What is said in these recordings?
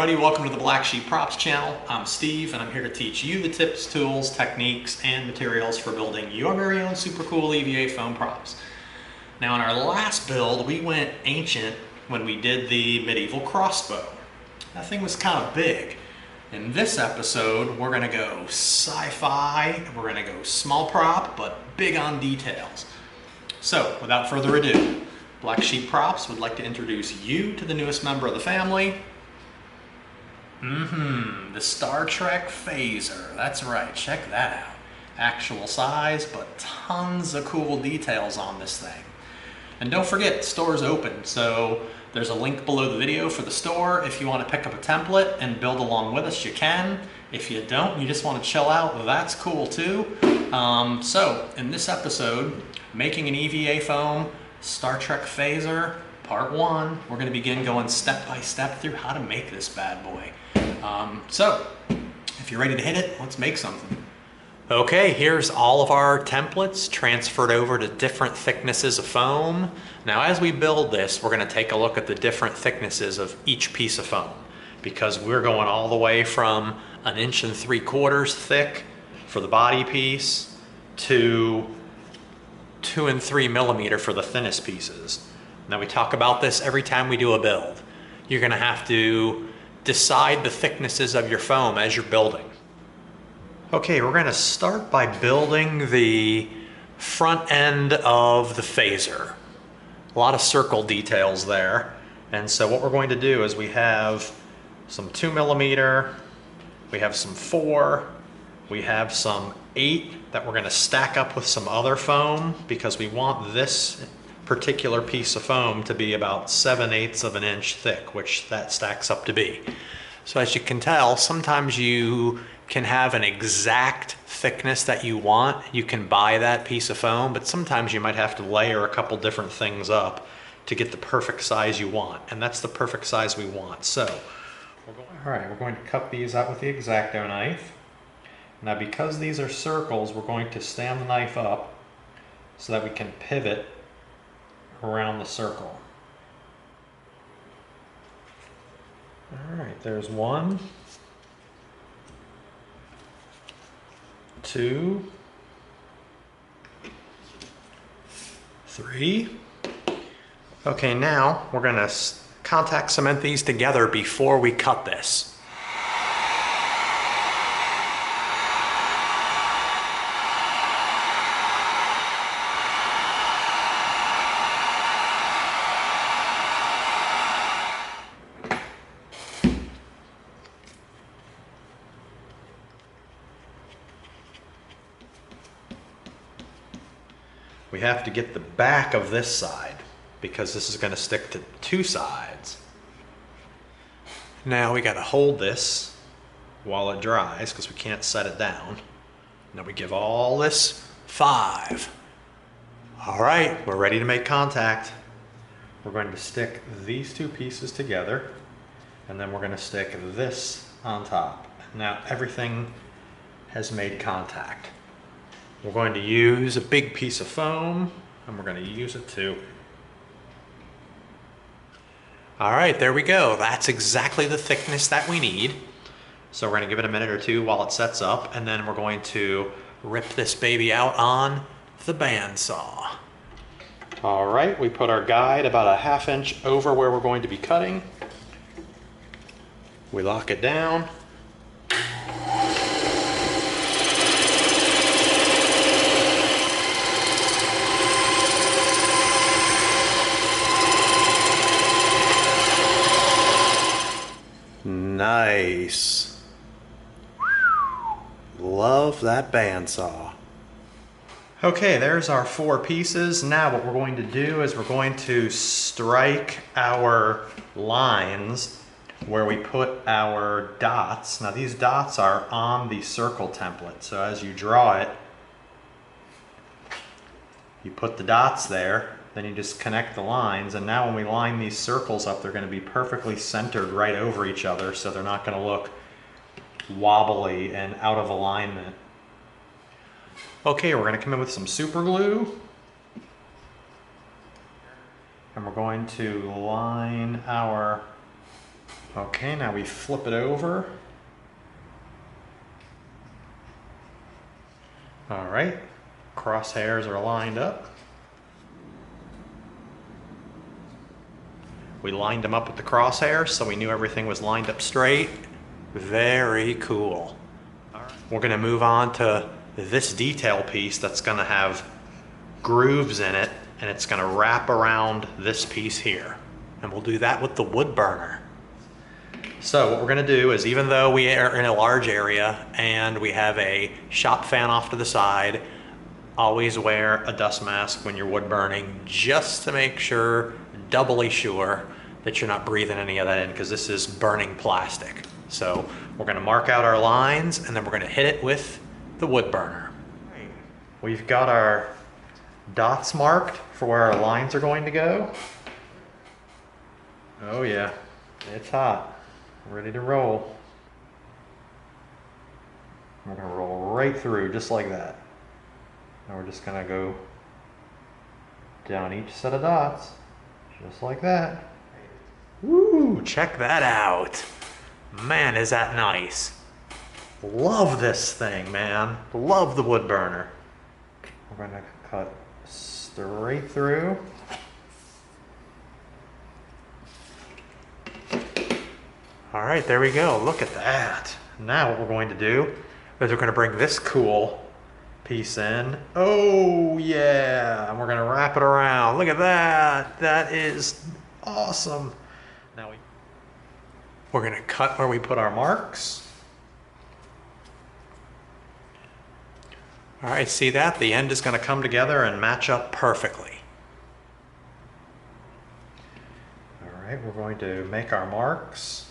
everybody, welcome to the Black Sheep Props channel. I'm Steve and I'm here to teach you the tips, tools, techniques, and materials for building your very own super cool EVA foam props. Now in our last build, we went ancient when we did the medieval crossbow. That thing was kind of big. In this episode, we're gonna go sci-fi, we're gonna go small prop, but big on details. So without further ado, Black Sheep Props would like to introduce you to the newest member of the family. The Star Trek phaser. That's right, check that out. Actual size, but tons of cool details on this thing. And don't forget, the store's open, so there's a link below the video for the store. If you want to pick up a template and build along with us, you can. If you don't, you just want to chill out, that's cool too. So, in this episode, making an EVA foam Star Trek phaser, part 1, we're going to begin going step by step through how to make this bad boy. So, if you're ready to hit it, let's make something. Okay, here's all of our templates transferred over to different thicknesses of foam. Now as we build this, we're going to take a look at the different thicknesses of each piece of foam, because we're going all the way from 1 3/4 thick for the body piece to 2 3 millimeter for the thinnest pieces. Now we talk about this every time we do a build. You're going to have to decide the thicknesses of your foam as you're building. Okay, we're going to start by building the front end of the phaser. A lot of circle details there. And so what we're going to do is we have some 2 millimeter, we have some 4, we have some 8 that we're going to stack up with some other foam, because we want this particular piece of foam to be about 7/8 of an inch thick, which that stacks up to be. So as you can tell, sometimes you can have an exact thickness that you want. You can buy that piece of foam, but sometimes you might have to layer a couple different things up to get the perfect size you want, and that's the perfect size we want. So, we're going to cut these out with the X-Acto knife. Now because these are circles, we're going to stand the knife up so that we can pivot around the circle. All right, there's 1, 2, 3. Okay, now we're going to contact cement these together before we cut this. We have to get the back of this side, because this is going to stick to 2 sides. Now we got to hold this while it dries, because we can't set it down. Now we give all this 5. All right, we're ready to make contact. We're going to stick these 2 pieces together, and then we're going to stick this on top. Now everything has made contact. We're going to use a big piece of foam, and we're going to use it too. All right, there we go. That's exactly the thickness that we need. So we're going to give it a minute or 2 while it sets up, and then we're going to rip this baby out on the bandsaw. All right, we put our guide about a 1/2 inch over where we're going to be cutting. We lock it down. Nice. Love that bandsaw. Okay, there's our 4 pieces. Now what we're going to do is we're going to strike our lines where we put our dots. Now these dots are on the circle template, so as you draw it, you put the dots there, then you just connect the lines, and now when we line these circles up, they're going to be perfectly centered right over each other, so they're not going to look wobbly and out of alignment. Okay, we're going to come in with some super glue, and we're going to line our Okay, now we flip it over. All right, crosshairs are lined up. We lined them up with the crosshairs so we knew everything was lined up straight. Very cool. All right. We're gonna move on to this detail piece that's gonna have grooves in it, and it's gonna wrap around this piece here. And we'll do that with the wood burner. So what we're gonna do is, even though we are in a large area and we have a shop fan off to the side, always wear a dust mask when you're wood burning, just to make sure, doubly sure, that you're not breathing any of that in, because this is burning plastic. So we're gonna mark out our lines, and then we're gonna hit it with the wood burner. We've got our dots marked for where our lines are going to go. Oh yeah, it's hot. Ready to roll. We're gonna roll right through just like that. And we're just gonna go down each set of dots, just like that. Woo, check that out. Man, is that nice. Love this thing, man. Love the wood burner. We're gonna cut straight through. All right, there we go. Look at that. Now what we're going to do is we're going to bring this cool piece in. Oh yeah, and we're going to wrap it around. Look at that. That is awesome. Now we're going to cut where we put our marks. All right, see that? The end is going to come together and match up perfectly. All right, we're going to make our marks.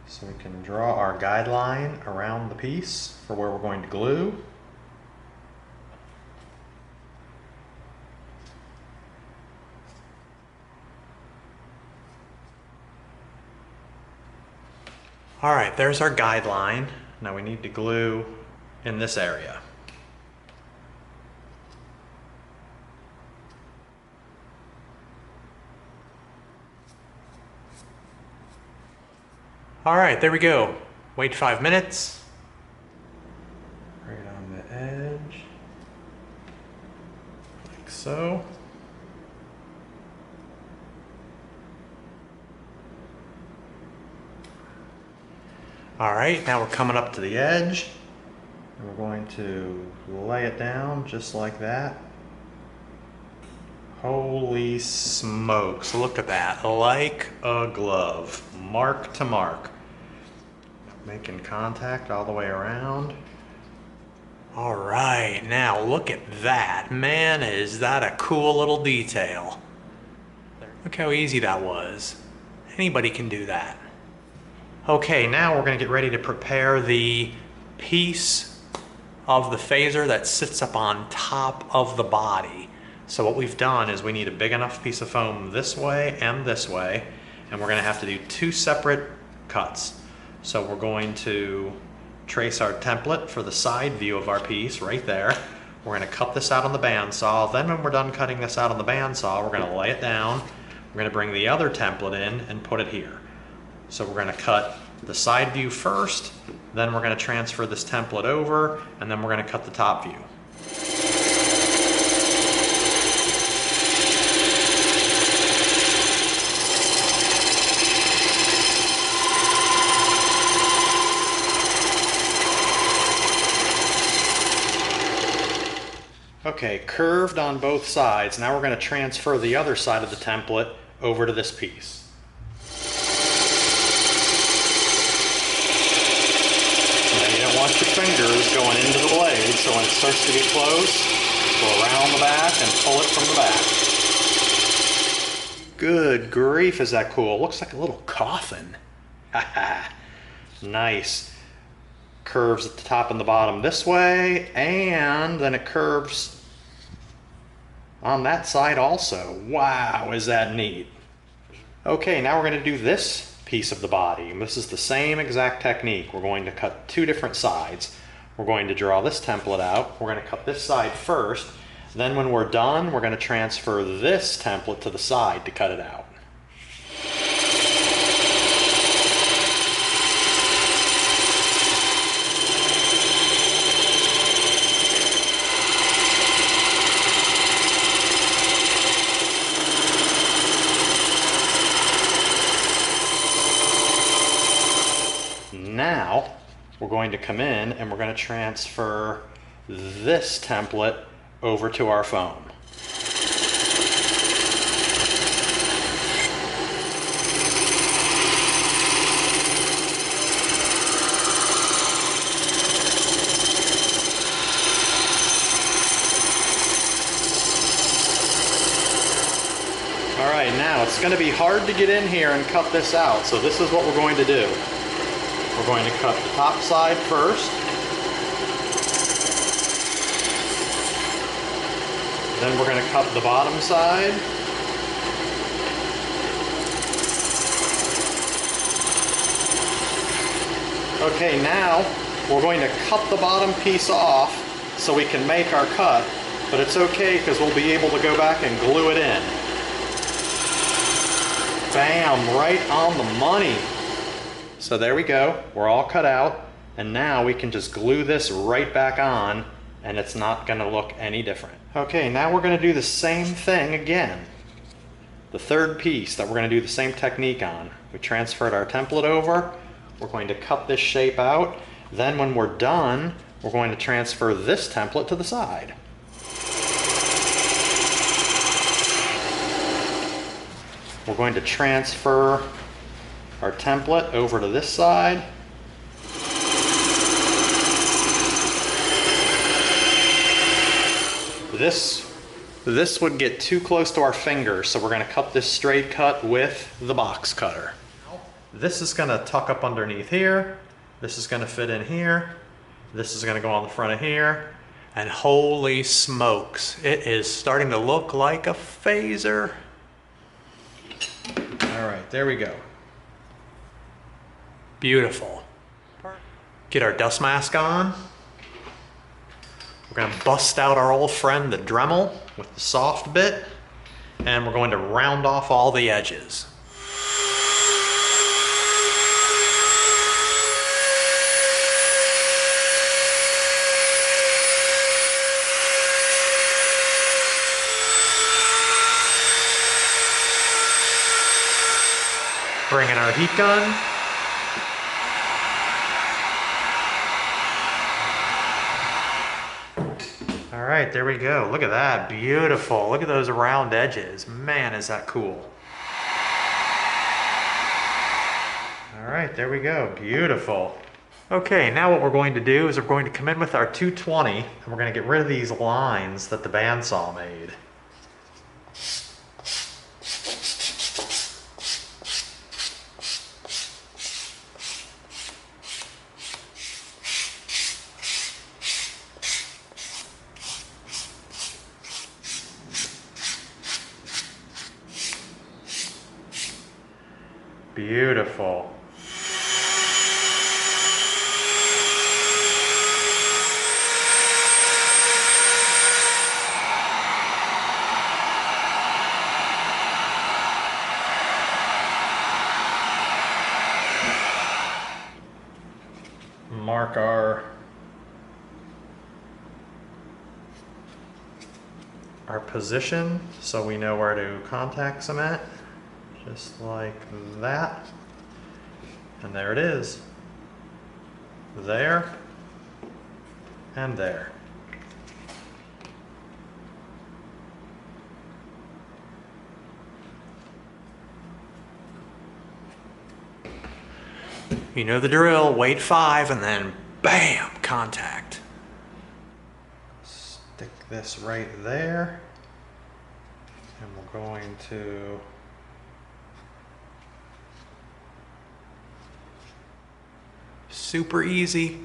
So we can draw our guideline around the piece for where we're going to glue. All right, there's our guideline. Now we need to glue in this area. All right, there we go. Wait 5 minutes. Right on the edge, like so. All right, now we're coming up to the edge. And we're going to lay it down just like that. Holy smokes, look at that. Like a glove, mark to mark. Making contact all the way around. All right, now look at that. Man, is that a cool little detail. Look how easy that was. Anybody can do that. Okay, now we're gonna get ready to prepare the piece of the phaser that sits up on top of the body. So what we've done is we need a big enough piece of foam this way, and we're gonna have to do 2 separate cuts. So we're going to trace our template for the side view of our piece right there. We're gonna cut this out on the bandsaw. Then when we're done cutting this out on the bandsaw, we're gonna lay it down. We're gonna bring the other template in and put it here. So we're gonna cut the side view first, then we're gonna transfer this template over, and then we're gonna cut the top view. Okay, curved on both sides. Now we're going to transfer the other side of the template over to this piece. Now you don't want your fingers going into the blade, so when it starts to get close, go around the back and pull it from the back. Good grief, is that cool? Looks like a little coffin. Haha, nice. Curves at the top and the bottom this way, and then it curves on that side also. Wow, is that neat. Okay, now we're going to do this piece of the body. And this is the same exact technique. We're going to cut 2 different sides. We're going to draw this template out. We're going to cut this side first. Then when we're done, we're going to transfer this template to the side to cut it out. we're going to come in and we're going to transfer this template over to our foam. All right, now it's going to be hard to get in here and cut this out, so this is what we're going to do. We're going to cut the top side first. Then we're going to cut the bottom side. Okay, now we're going to cut the bottom piece off so we can make our cut, but it's okay because we'll be able to go back and glue it in. Bam, right on the money. So there we go, we're all cut out, and now we can just glue this right back on and it's not gonna look any different. Okay, now we're gonna do the same thing again. The third piece that we're gonna do the same technique on. We transferred our template over, we're going to cut this shape out, then when we're done, we're going to transfer this template to the side. We're going to transfer our template over to this side. This would get too close to our fingers, so we're going to cut this straight cut with the box cutter. This is going to tuck up underneath here. This is going to fit in here. This is going to go on the front of here. And holy smokes, it is starting to look like a phaser. All right, there we go. Beautiful. Get our dust mask on. We're gonna bust out our old friend, the Dremel, with the soft bit, and we're going to round off all the edges. Bring in our heat gun. All right, there we go. Look at that, beautiful. Look at those round edges. Man, is that cool. All right, there we go, beautiful. Okay, now what we're going to do is we're going to come in with our 220 and we're going to get rid of these lines that the bandsaw made. Beautiful. Mark our position so we know where to contact cement. Just like that. And there it is. There and there. You know the drill, wait 5 and then bam, contact. Stick this right there. And we're going to super easy.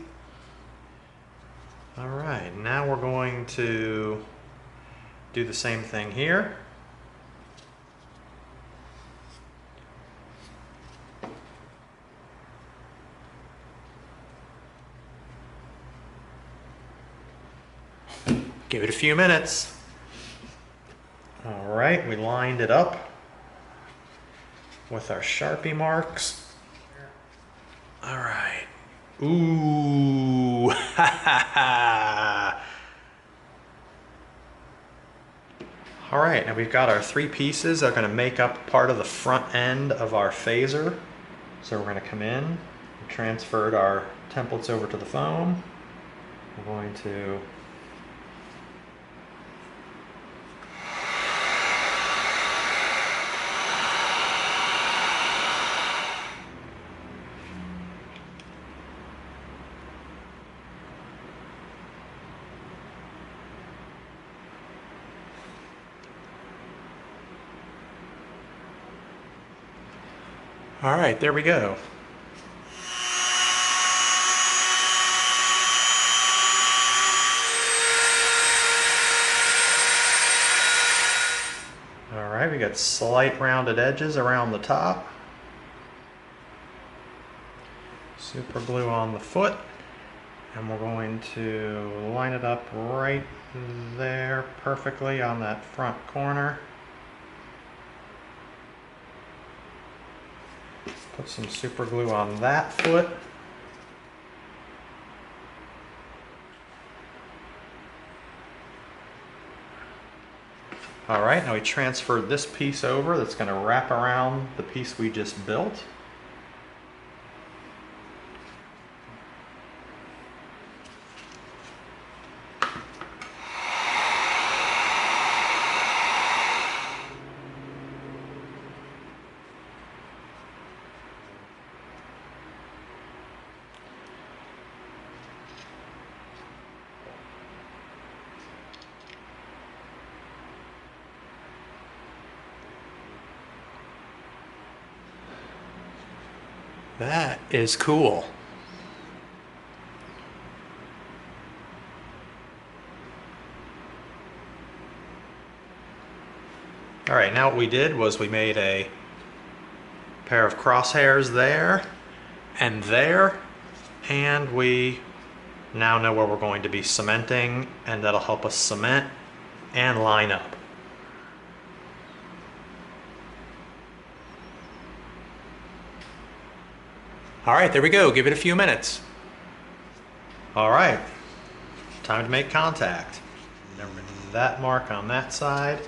All right, now we're going to do the same thing here. Give it a few minutes. All right, we lined it up with our Sharpie marks. All right. Ooh, ha ha ha. All right, now we've got our 3 pieces that are gonna make up part of the front end of our phaser. So we're gonna come in, we transferred our templates over to the foam. We're going to all right, there we go. All right, we got slight rounded edges around the top. Super glue on the foot, and we're going to line it up right there perfectly on that front corner. Put some super glue on that foot. All right, now we transferred this piece over that's going to wrap around the piece we just built. That is cool. All right, now what we did was we made a pair of crosshairs there, and we now know where we're going to be cementing, and that'll help us cement and line up. All right, there we go. Give it a few minutes. All right, time to make contact. Remember that mark on that side.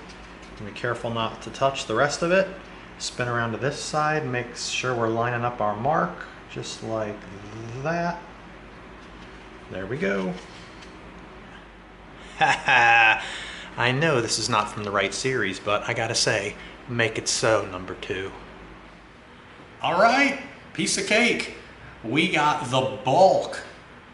Be careful not to touch the rest of it. Spin around to this side, make sure we're lining up our mark, just like that. There we go. Haha, I know this is not from the right series, but I gotta say, make it so, number 2. All right. Piece of cake. We got the bulk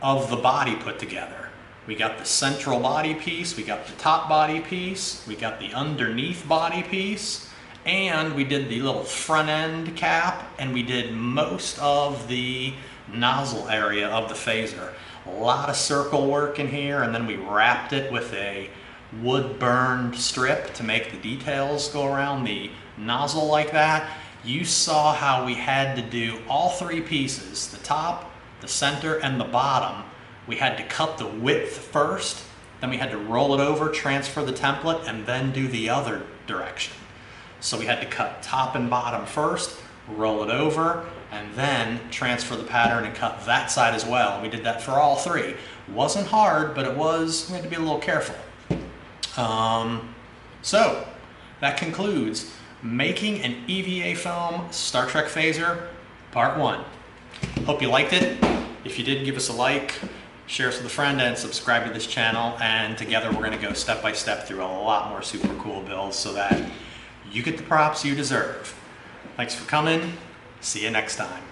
of the body put together. We got the central body piece, we got the top body piece, we got the underneath body piece, and we did the little front end cap, and we did most of the nozzle area of the phaser. A lot of circle work in here, and then we wrapped it with a wood burned strip to make the details go around the nozzle like that. You saw how we had to do all 3 pieces, the top, the center, and the bottom. We had to cut the width first, then we had to roll it over, transfer the template, and then do the other direction. So we had to cut top and bottom first, roll it over, and then transfer the pattern and cut that side as well. We did that for all 3. Wasn't hard, but we had to be a little careful. So that concludes making an EVA foam Star Trek phaser, part 1. Hope you liked it. If you did, give us a like, share us with a friend, and subscribe to this channel. And together we're going to go step by step through a lot more super cool builds so that you get the props you deserve. Thanks for coming. See you next time.